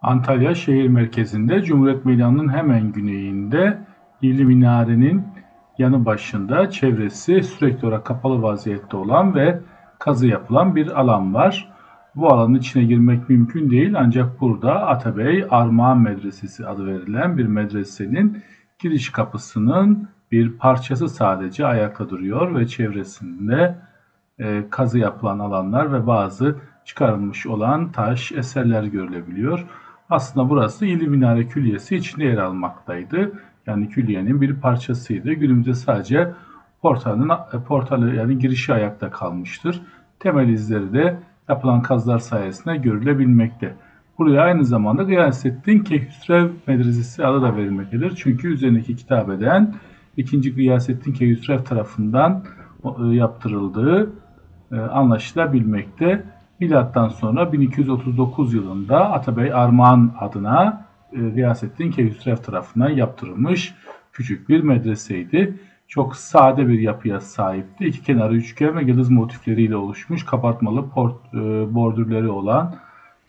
Antalya şehir merkezinde Cumhuriyet Meydanı'nın hemen güneyinde İli Minare'nin yanı başında çevresi sürekli olarak kapalı vaziyette olan ve kazı yapılan bir alan var. Bu alanın içine girmek mümkün değil ancak burada Atabey Armağan Medresesi adı verilen bir medresenin giriş kapısının bir parçası sadece ayakta duruyor ve çevresinde kazı yapılan alanlar ve bazı çıkarılmış olan taş eserler görülebiliyor. Aslında burası İli Minare Külliyesi içinde yer almaktaydı. Yani külliyenin bir parçasıydı. Günümüzde sadece portalı yani girişi ayakta kalmıştır. Temel izleri de yapılan kazılar sayesinde görülebilmekte. Buraya aynı zamanda Gıyasettin Keyhüsrev Medresesi adı da verilmektedir. Çünkü üzerindeki kitabeden 2. Gıyasettin Keyhüsrev tarafından yaptırıldığı anlaşılabilmekte. Milattan sonra 1239 yılında Atabey Armağan adına Gıyasettin Keyhüsrev tarafından yaptırılmış küçük bir medreseydi. Çok sade bir yapıya sahipti. İki kenarı üçgen ve yıldız motifleriyle oluşmuş kapatmalı bordürleri olan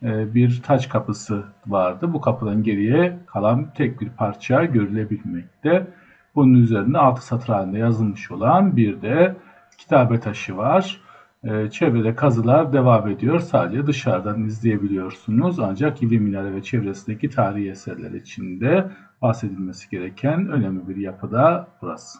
bir taç kapısı vardı. Bu kapıdan geriye kalan tek bir parça görülebilmekte. Bunun üzerinde 6 satır halinde yazılmış olan bir de kitabe taşı var. Çevrede kazılar devam ediyor. Sadece dışarıdan izleyebiliyorsunuz. Ancak İli Minare ve çevresindeki tarihi eserler içinde bahsedilmesi gereken önemli bir yapı da burası.